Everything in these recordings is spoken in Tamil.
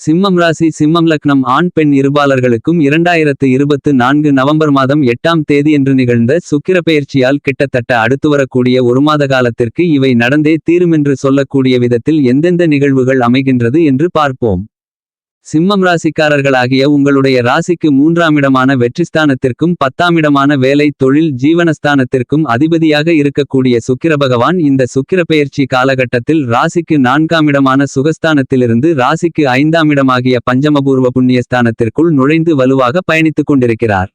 சிம்மம் ராசி சிம்மம் லக்னம் ஆண் பெண் இருபாலர்களுக்கும் 2024 நவம்பர் மாதம் 8ஆம் தேதியன்று நிகழ்ந்த சுக்கிரப்பெயர்ச்சியால் கிட்டத்தட்ட அடுத்து வரக்கூடிய ஒரு மாத காலத்திற்கு இவை நடந்தே தீருமென்று சொல்லக்கூடிய விதத்தில் எந்தெந்த நிகழ்வுகள் அமைகின்றது என்று பார்ப்போம். சிம்மம் ராசிக்காரர்களாகிய உங்களுடைய ராசிக்கு 3ஆம் இடமான வெற்றிஸ்தானத்திற்கும் 10ஆம் இடமான வேலை தொழில் ஜீவனஸ்தானத்திற்கும் அதிபதியாக இருக்கக்கூடிய சுக்கிரபகவான் இந்த சுக்கிரப்பெயர்ச்சி காலகட்டத்தில் ராசிக்கு 4ஆம் இடமான சுகஸ்தானத்திலிருந்து ராசிக்கு 5ஆம் இடமாகிய பஞ்சமபூர்வ புண்ணியஸ்தானத்திற்குள் நுழைந்து வலுவாக பயணித்துக் கொண்டிருக்கிறார்.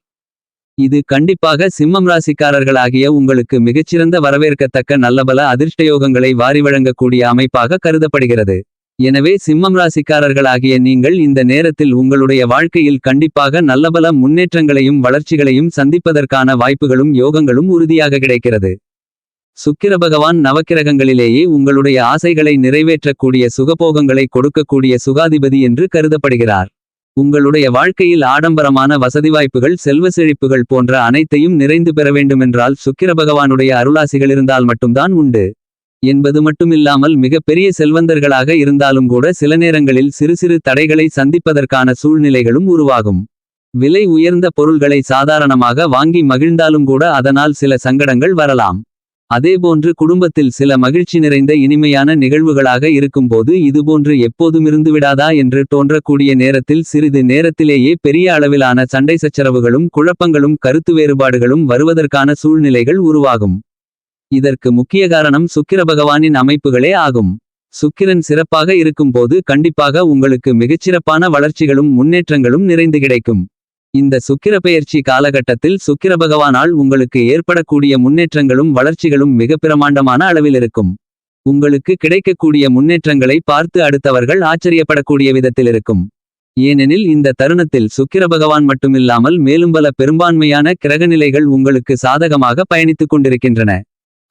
இது கண்டிப்பாக சிம்மம் ராசிக்காரர்களாகிய உங்களுக்கு மிகச்சிறந்த வரவேற்கத்தக்க நல்லபல அதிர்ஷ்டயோகங்களை வாரி வழங்கக்கூடிய அமைப்பாக கருதப்படுகிறது. எனவே சிம்மம் ராசிக்காரர்களாகிய நீங்கள் இந்த நேரத்தில் உங்களுடைய வாழ்க்கையில் கண்டிப்பாக நல்லபல முன்னேற்றங்களையும் வளர்ச்சிகளையும் சந்திப்பதற்கான வாய்ப்புகளும் யோகங்களும் உறுதியாக கிடைக்கிறது. சுக்கிரபகவான் நவக்கிரகங்களிலேயே உங்களுடைய ஆசைகளை நிறைவேற்றக்கூடிய சுகபோகங்களை கொடுக்கக்கூடிய சுகாதிபதி என்று கருதப்படுகிறார். உங்களுடைய வாழ்க்கையில் ஆடம்பரமான வசதி வாய்ப்புகள் செல்வ செழிப்புகள் போன்ற அனைத்தையும் நிறைந்து பெற வேண்டுமென்றால் சுக்கிரபகவானுடைய அருளாசிகள் இருந்தால் மட்டும்தான் உண்டு என்பது மட்டுமில்லாமல் மிக பெரிய செல்வந்தர்களாக இருந்தாலும் கூட சில நேரங்களில் சிறு சிறு தடைகளை சந்திப்பதற்கான சூழ்நிலைகளும் உருவாகும். விலை உயர்ந்த பொருள்களை சாதாரணமாக வாங்கி மகிழ்ந்தாலும் கூட அதனால் சில சங்கடங்கள் வரலாம். அதேபோன்று குடும்பத்தில் சில மகிழ்ச்சி நிறைந்த இனிமையான நிகழ்வுகளாக இருக்கும்போது இதுபோன்று எப்போதும் இருந்துவிடாதா என்று தோன்றக்கூடிய நேரத்தில் சிறிது நேரத்திலேயே பெரிய அளவிலான சண்டை சச்சரவுகளும் குழப்பங்களும் கருத்து வேறுபாடுகளும் வருவதற்கான சூழ்நிலைகள் உருவாகும். இதற்கு முக்கிய காரணம் சுக்கிரபகவானின் அமைப்புகளே ஆகும். சுக்கிரன் சிறப்பாக இருக்கும்போது கண்டிப்பாக உங்களுக்கு மிகச்சிறப்பான வளர்ச்சிகளும் முன்னேற்றங்களும் நிறைந்து கிடைக்கும். இந்த சுக்கிரப்பெயர்ச்சி காலகட்டத்தில் சுக்கிரபகவானால் உங்களுக்கு ஏற்படக்கூடிய முன்னேற்றங்களும் வளர்ச்சிகளும் மிக பிரமாண்டமான அளவில் இருக்கும். உங்களுக்கு கிடைக்கக்கூடிய முன்னேற்றங்களை பார்த்து அடுத்தவர்கள் ஆச்சரியப்படக்கூடிய விதத்தில் இருக்கும். ஏனெனில் இந்த தருணத்தில் சுக்கிரபகவான் மட்டுமில்லாமல் மேலும் பல பெரும்பான்மையான கிரகநிலைகள் உங்களுக்கு சாதகமாக பயணித்துக் கொண்டிருக்கின்றன.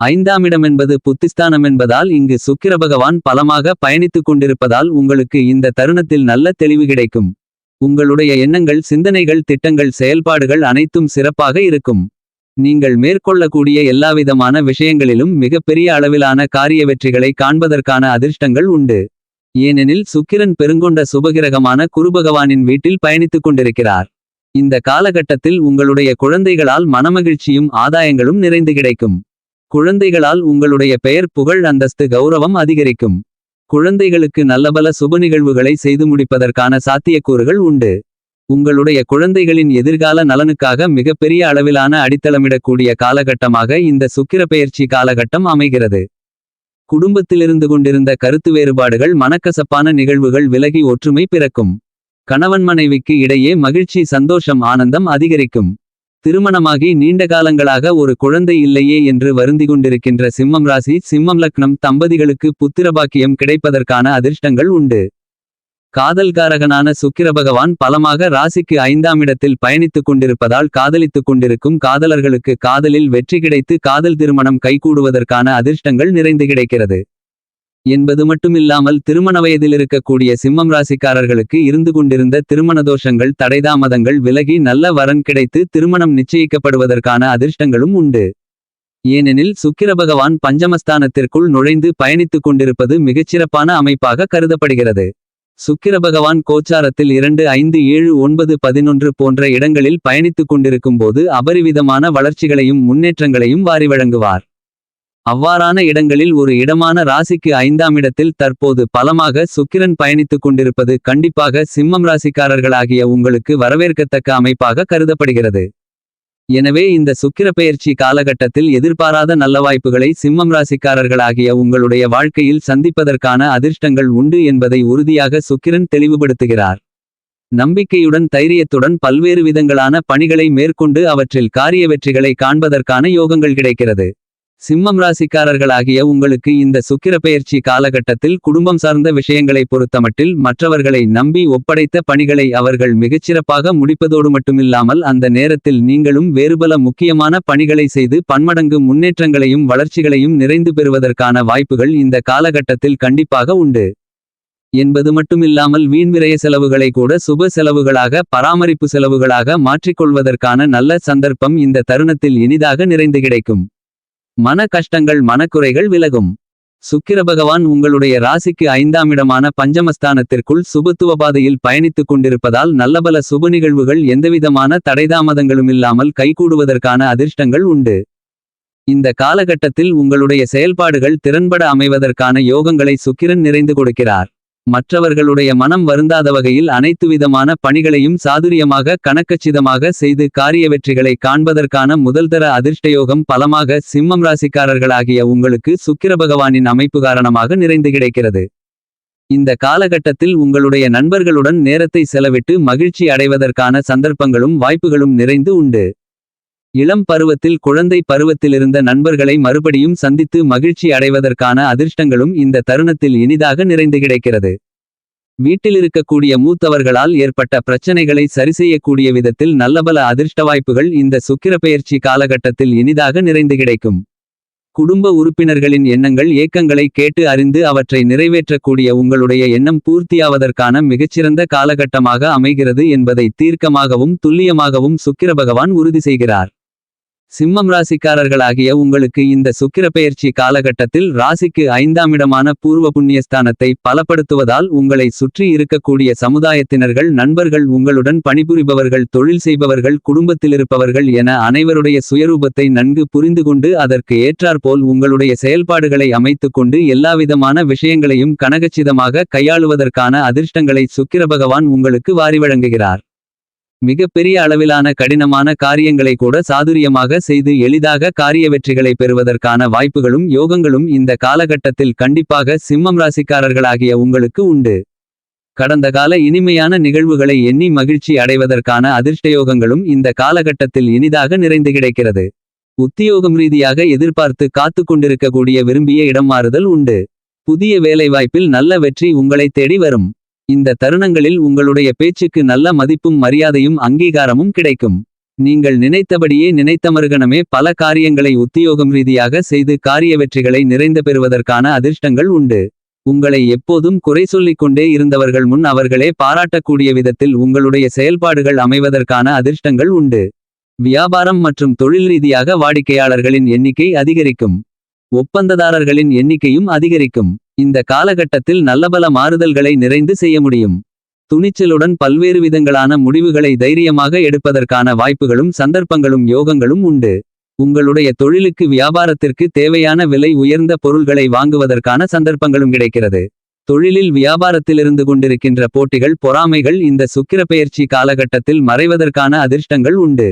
5ஆம் இடம் என்பது புத்திஸ்தானம் என்பதால் இங்கு சுக்கிரபகவான் பலமாக பயணித்துக் கொண்டிருப்பதால் உங்களுக்கு இந்த தருணத்தில் நல்ல தெளிவு கிடைக்கும். உங்களுடைய எண்ணங்கள் சிந்தனைகள் திட்டங்கள் செயல்பாடுகள் அனைத்தும் சிறப்பாக இருக்கும். நீங்கள் மேற்கொள்ளக்கூடிய எல்லாவிதமான விஷயங்களிலும் மிக பெரிய அளவிலான காரிய வெற்றிகளை காண்பதற்கான அதிர்ஷ்டங்கள் உண்டு. ஏனெனில் சுக்கிரன் பெருங்கொண்ட சுபகிரகமான குருபகவானின் வீட்டில் பயணித்துக் கொண்டிருக்கிறார். இந்த காலகட்டத்தில் உங்களுடைய குழந்தைகளால் மனமகிழ்ச்சியும் ஆதாயங்களும் நிறைந்து கிடைக்கும். குழந்தைகளால் உங்களுடைய பெயர் புகழ் அந்தஸ்து கௌரவம் அதிகரிக்கும். குழந்தைகளுக்கு நல்லபல சுப நிகழ்வுகளை செய்து முடிப்பதற்கான சாத்தியக்கூறுகள் உண்டு. உங்களுடைய குழந்தைகளின் எதிர்கால நலனுக்காக மிகப்பெரிய அளவிலான அடித்தளமிடக்கூடிய காலகட்டமாக இந்த சுக்கிரப்பெயர்ச்சி காலகட்டம் அமைகிறது. குடும்பத்திலிருந்து கொண்டிருந்த கருத்து வேறுபாடுகள் மனக்கசப்பான நிகழ்வுகள் விலகி ஒற்றுமை பிறக்கும். கணவன் மனைவிக்கு இடையே மகிழ்ச்சி சந்தோஷம் ஆனந்தம் அதிகரிக்கும். திருமணமாகி நீண்ட காலங்களாக ஒரு குழந்தை இல்லையே என்று வருந்திக்கொண்டிருக்கின்ற சிம்மம் ராசி சிம்மம் லக்னம் தம்பதிகளுக்கு புத்திரபாக்கியம் கிடைப்பதற்கான அதிர்ஷ்டங்கள் உண்டு. காதல்காரகனான சுக்கிரபகவான் பலமாக ராசிக்கு 5ஆம் இடத்தில் பயணித்துக் கொண்டிருப்பதால் காதலித்துக் கொண்டிருக்கும் காதலர்களுக்கு காதலில் வெற்றி கிடைத்து காதல் திருமணம் கைகூடுவதற்கான அதிர்ஷ்டங்கள் நிறைந்து கிடைக்கிறது. என்பது மட்டுமில்லாமல் திருமண வயதில் இருக்கக்கூடிய சிம்மம் ராசிக்காரர்களுக்கு இருந்து கொண்டிருந்த திருமண தோஷங்கள் தடைதாமதங்கள் விலகி நல்ல வரன் கிடைத்து திருமணம் நிச்சயிக்கப்படுவதற்கான அதிர்ஷ்டங்களும் உண்டு. ஏனெனில் சுக்கிரபகவான் பஞ்சமஸ்தானத்திற்குள் நுழைந்து பயணித்துக் கொண்டிருப்பது மிகச்சிறப்பான அமைப்பாக கருதப்படுகிறது. சுக்கிரபகவான் கோச்சாரத்தில் 2 5 7 9 11 போன்ற இடங்களில் பயணித்துக் கொண்டிருக்கும் போது அபரிவிதமான வளர்ச்சிகளையும் முன்னேற்றங்களையும் வாரி வழங்குவார். அவ்வாறான இடங்களில் ஒரு இடமான ராசிக்கு 5ஆம் இடத்தில் தற்போது பலமாக சுக்கிரன் பயணித்துக் கொண்டிருப்பது கண்டிப்பாக சிம்மம் ராசிக்காரர்களாகிய உங்களுக்கு வரவேற்கத்தக்க அமைப்பாக கருதப்படுகிறது. எனவே இந்த சுக்கிரப்பெயர்ச்சி காலகட்டத்தில் எதிர்பாராத நல்ல வாய்ப்புகளை சிம்மம் ராசிக்காரர்களாகிய உங்களுடைய வாழ்க்கையில் சந்திப்பதற்கான அதிர்ஷ்டங்கள் உண்டு என்பதை உறுதியாக சுக்கிரன் தெளிவுபடுத்துகிறார். நம்பிக்கையுடன் தைரியத்துடன் பல்வேறு விதங்களான பணிகளை மேற்கொண்டு அவற்றில் காரிய வெற்றிகளை காண்பதற்கான யோகங்கள் கிடைக்கிறது. சிம்மம் ராசிக்காரர்களாகிய உங்களுக்கு இந்த சுக்கிரப்பெயர்ச்சி காலகட்டத்தில் குடும்பம் சார்ந்த விஷயங்களை பொறுத்தமட்டில் மற்றவர்களை நம்பி ஒப்படைத்த பணிகளை அவர்கள் மிகச்சிறப்பாக முடிப்பதோடு மட்டுமில்லாமல் அந்த நேரத்தில் நீங்களும் வேறுபல முக்கியமான பணிகளை செய்து பன்மடங்கு முன்னேற்றங்களையும் வளர்ச்சிகளையும் நிறைந்து பெறுவதற்கான வாய்ப்புகள் இந்த காலகட்டத்தில் கண்டிப்பாக உண்டு. என்பது மட்டுமில்லாமல் வீண்விரய செலவுகளை கூட சுப செலவுகளாக பராமரிப்பு செலவுகளாக மாற்றிக்கொள்வதற்கான நல்ல சந்தர்ப்பம் இந்த தருணத்தில் இனிதாக நிறைந்து கிடைக்கும். மன கஷ்டங்கள் மனக்குறைகள் விலகும். சுக்கிர பகவான் உங்களுடைய ராசிக்கு 5ஆம் இடமான பஞ்சமஸ்தானத்திற்குள் சுபத்துவ பாதையில் பயணித்துக் கொண்டிருப்பதால் நல்லபல சுப நிகழ்வுகள் எந்தவிதமான தடைதாமதங்களுமில்லாமல் கைகூடுவதற்கான அதிர்ஷ்டங்கள் உண்டு. இந்த காலகட்டத்தில் உங்களுடைய செயல்பாடுகள் திறன்பட அமைவதற்கான யோகங்களை சுக்கிரன் நிறைந்து கொடுக்கிறார். மற்றவர்களுடைய மனம் வருந்தாத வகையில் அனைத்துவிதமான பணிகளையும் சாதுரியமாக கணக்கச்சிதமாக செய்து காரிய வெற்றிகளை காண்பதற்கான முதல்தர அதிர்ஷ்டயோகம் பலமாக சிம்மம் ராசிக்காரர்களாகிய உங்களுக்கு சுக்கிர பகவானின் அமைப்பு காரணமாக நிறைந்து கிடைக்கிறது. இந்த காலகட்டத்தில் உங்களுடைய நண்பர்களுடன் நேரத்தை செலவிட்டு மகிழ்ச்சி அடைவதற்கான சந்தர்ப்பங்களும் வாய்ப்புகளும் நிறைந்து உண்டு. இளம் பருவத்தில் குழந்தை பருவத்திலிருந்த நண்பர்களை மறுபடியும் சந்தித்து மகிழ்ச்சி அடைவதற்கான அதிர்ஷ்டங்களும் இந்த தருணத்தில் இனிதாக நிறைந்து கிடைக்கிறது. வீட்டிலிருக்கக்கூடிய மூத்தவர்களால் ஏற்பட்ட பிரச்சனைகளை சரிசெய்யக்கூடிய விதத்தில் நல்லபல அதிர்ஷ்ட வாய்ப்புகள் இந்த சுக்கிரப்பெயர்ச்சி காலகட்டத்தில் இனிதாக நிறைந்து கிடைக்கும். குடும்ப உறுப்பினர்களின் எண்ணங்கள் ஏக்கங்களை கேட்டு அறிந்து அவற்றை நிறைவேற்றக்கூடிய உங்களுடைய எண்ணம் பூர்த்தியாவதற்கான மிகச்சிறந்த காலகட்டமாக அமைகிறது என்பதை தீர்க்கமாகவும் துல்லியமாகவும் சுக்கிர பகவான் உறுதி செய்கிறார். சிம்மம் ராசிக்காரர்களாகிய உங்களுக்கு இந்த சுக்கிரப்பெயர்ச்சி காலகட்டத்தில் ராசிக்கு 5ஆம் இடமான பூர்வ புண்ணியஸ்தானத்தை பலப்படுத்துவதால் உங்களை சுற்றி இருக்கக்கூடிய சமுதாயத்தினர்கள் நண்பர்கள் உங்களுடன் பணிபுரிபவர்கள் தொழில் செய்பவர்கள் குடும்பத்திலிருப்பவர்கள் என அனைவருடைய சுயரூபத்தை நன்கு புரிந்துகொண்டு அதற்கு ஏற்றாற்போல் உங்களுடைய செயல்பாடுகளை அமைத்துக்கொண்டு எல்லாவிதமான விஷயங்களையும் கனகச்சிதமாக கையாளுவதற்கான அதிர்ஷ்டங்களை சுக்கிர பகவான் உங்களுக்கு வாரி வழங்குகிறார். மிக பெரிய அளவிலான கடினமான காரியங்களை கூட சாதுரியமாக செய்து எளிதாக காரிய வெற்றிகளை பெறுவதற்கான வாய்ப்புகளும் யோகங்களும் இந்த காலகட்டத்தில் கண்டிப்பாக சிம்மம் ராசிக்காரர்களாகிய உங்களுக்கு உண்டு. கடந்த கால இனிமையான நிகழ்வுகளை எண்ணி மகிழ்ச்சி அடைவதற்கான அதிர்ஷ்டயோகங்களும் இந்த காலகட்டத்தில் இனிதாக நிறைந்து கிடைக்கிறது. உத்தியோகம் ரீதியாக எதிர்பார்த்து காத்து கொண்டிருக்கக்கூடிய விரும்பிய இடம் மாறுதல் உண்டு. புதிய வேலைவாய்ப்பில் நல்ல வெற்றி உங்களை தேடி வரும். இந்த தருணங்களில் உங்களுடைய பேச்சுக்கு நல்ல மதிப்பும் மரியாதையும் அங்கீகாரமும் கிடைக்கும். நீங்கள் நினைத்தபடியே நினைத்த மறுகணமே பல காரியங்களை உத்தியோகம் ரீதியாக செய்து காரிய வெற்றிகளை நிறைந்து பெறுவதற்கான அதிர்ஷ்டங்கள் உண்டு. உங்களை எப்போதும் குறை சொல்லிக் கொண்டே இருந்தவர்கள் முன் அவர்களே பாராட்டக்கூடிய விதத்தில் உங்களுடைய செயல்பாடுகள் அமைவதற்கான அதிர்ஷ்டங்கள் உண்டு. வியாபாரம் மற்றும் தொழில் ரீதியாக வாடிக்கையாளர்களின் எண்ணிக்கை அதிகரிக்கும். ஒப்பந்ததாரர்களின் எண்ணிக்கையும் அதிகரிக்கும். இந்த காலகட்டத்தில் நல்லபல மாறுதல்களை நிறைந்து செய்ய முடியும். துணிச்சலுடன் பல்வேறு விதங்களான முடிவுகளை தைரியமாக எடுப்பதற்கான வாய்ப்புகளும் சந்தர்ப்பங்களும் யோகங்களும் உண்டு. உங்களுடைய தொழிலுக்கு வியாபாரத்திற்கு தேவையான விலை உயர்ந்த பொருள்களை வாங்குவதற்கான சந்தர்ப்பங்களும் கிடைக்கிறது. தொழிலில் வியாபாரத்திலிருந்து கொண்டிருக்கின்ற போட்டிகள் பொறாமைகள் இந்த சுக்கிரப்பெயர்ச்சி காலகட்டத்தில் மறைவதற்கான அதிர்ஷ்டங்கள் உண்டு.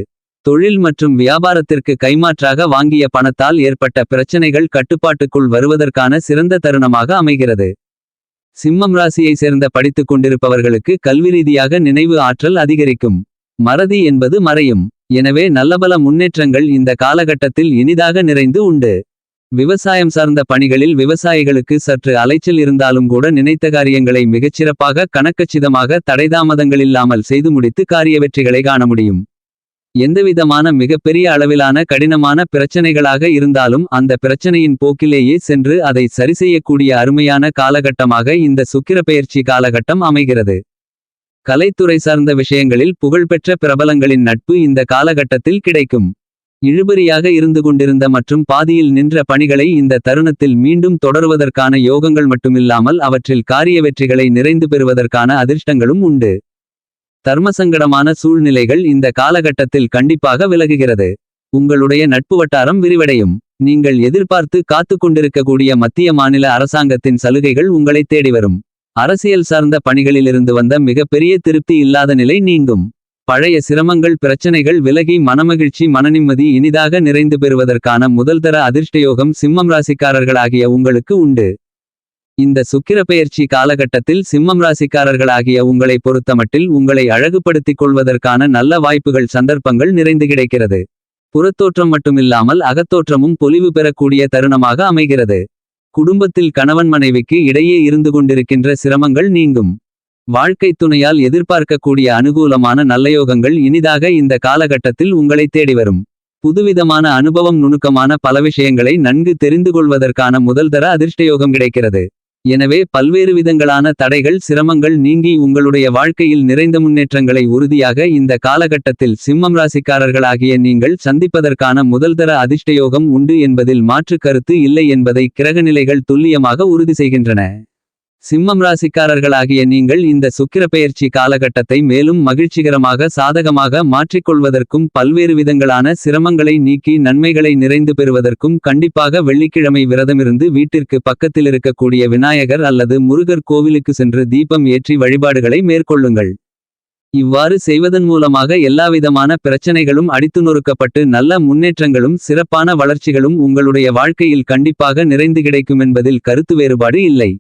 தொழில் மற்றும் வியாபாரத்திற்கு கைமாற்றாக வாங்கிய பணத்தால் ஏற்பட்ட பிரச்சனைகள் கட்டுப்பாட்டுக்குள் வருவதற்கான சிறந்த தருணமாக அமைகிறது. சிம்மம் ராசியை சேர்ந்த படித்துக் கொண்டிருப்பவர்களுக்கு கல்வி ரீதியாக நினைவு ஆற்றல் அதிகரிக்கும். மறதி என்பது மறையும். எனவே நல்லபல முன்னேற்றங்கள் இந்த காலகட்டத்தில் இனிதாக நிறைந்து உண்டு. விவசாயம் சார்ந்த பணிகளில் விவசாயிகளுக்கு சற்று அலைச்சல் இருந்தாலும் கூட நினைத்த காரியங்களை மிகச்சிறப்பாக கணக்கச்சிதமாக தடைதாமதங்களில்லாமல் செய்து முடித்து காரிய வெற்றிகளை காண முடியும். எந்தவிதமான மிகப்பெரிய அளவிலான கடினமான பிரச்சனைகளாக இருந்தாலும் அந்த பிரச்சனையின் போக்கிலேயே சென்று அதை சரிசெய்யக்கூடிய அருமையான காலகட்டமாக இந்த சுக்கிரப்பெயர்ச்சி காலகட்டம் அமைகிறது. கலைத்துறை சார்ந்த விஷயங்களில் புகழ்பெற்ற பிரபலங்களின் நட்பு இந்த காலகட்டத்தில் கிடைக்கும். இழுபறியாக இருந்து கொண்டிருந்த மற்றும் பாதியில் நின்ற பணிகளை இந்த தருணத்தில் மீண்டும் தொடருவதற்கான யோகங்கள் மட்டுமில்லாமல் அவற்றில் காரிய வெற்றிகளை நிறைந்து பெறுவதற்கான அதிர்ஷ்டங்களும் உண்டு. தர்மசங்கடமான சூழ்நிலைகள் இந்த காலகட்டத்தில் கண்டிப்பாக விலகுகிறது. உங்களுடைய நட்பு வட்டாரம் விரிவடையும். நீங்கள் எதிர்பார்த்து காத்து கொண்டிருக்கக்கூடிய மத்திய மாநில அரசாங்கத்தின் சலுகைகள் உங்களை தேடி வரும். அரசியல் சார்ந்த பணிகளிலிருந்து வந்த மிகப்பெரிய திருப்தி இல்லாத நிலை நீங்கும். பழைய சிரமங்கள் பிரச்சனைகள் விலகி மனமகிழ்ச்சி மனநிம்மதி இனிதாக நிறைந்து பெறுவதற்கான முதல்தர அதிர்ஷ்டயோகம் சிம்மம் ராசிக்காரர்களாகிய உங்களுக்கு உண்டு. இந்த சுக்கிரப்பெயர்ச்சி காலகட்டத்தில் சிம்மம் ராசிக்காரர்களாகிய உங்களை பொறுத்தமட்டில் உங்களை அழகுபடுத்திக் கொள்வதற்கான நல்ல வாய்ப்புகள் சந்தர்ப்பங்கள் நிறைந்து கிடைக்கிறது. புறத்தோற்றம் மட்டுமில்லாமல் அகத்தோற்றமும் பொலிவு பெறக்கூடிய தருணமாக அமைகிறது. குடும்பத்தில் கணவன் மனைவிக்கு இடையே இருந்து கொண்டிருக்கின்ற சிரமங்கள் நீங்கும். வாழ்க்கை துணையால் எதிர்பார்க்கக்கூடிய அனுகூலமான நல்லயோகங்கள் இனிதாக இந்த காலகட்டத்தில் உங்களை தேடி வரும். புதுவிதமான அனுபவம் நுணுக்கமான பல விஷயங்களை நன்கு தெரிந்து கொள்வதற்கான முதல்தர அதிர்ஷ்டயோகம் கிடைக்கிறது. எனவே பல்வேறு விதங்களான தடைகள் சிரமங்கள் நீங்கி உங்களுடைய வாழ்க்கையில் நிறைந்த முன்னேற்றங்களை உறுதியாக இந்த காலகட்டத்தில் சிம்மம் ராசிக்காரர்களாகிய நீங்கள் சந்திப்பதற்கான முதல்தர அதிர்ஷ்டயோகம் உண்டு என்பதில் மாற்று கருத்து இல்லை என்பதை கிரகநிலைகள் துல்லியமாக உறுதி செய்கின்றன. சிம்மம் ராசிக்காரர்களாகிய நீங்கள் இந்த சுக்கிரப்பெயர்ச்சி காலகட்டத்தை மேலும் மகிழ்ச்சிகரமாக சாதகமாக மாற்றிக்கொள்வதற்கும் பல்வேறு விதங்களான சிரமங்களை நீக்கி நன்மைகளை நிறைந்து பெறுவதற்கும் கண்டிப்பாக வெள்ளிக்கிழமை விரதமிருந்து வீட்டிற்கு பக்கத்தில் இருக்கக்கூடிய விநாயகர் அல்லது முருகர் கோவிலுக்கு சென்று தீபம் ஏற்றி வழிபாடுகளை மேற்கொள்ளுங்கள். இவ்வாறு செய்வதன் மூலமாக எல்லாவிதமான பிரச்சனைகளும் அடித்து நொறுக்கப்பட்டு நல்ல முன்னேற்றங்களும் சிறப்பான வளர்ச்சிகளும் உங்களுடைய வாழ்க்கையில் கண்டிப்பாக நிறைந்து கிடைக்குமென்பதில் கருத்து வேறுபாடு இல்லை.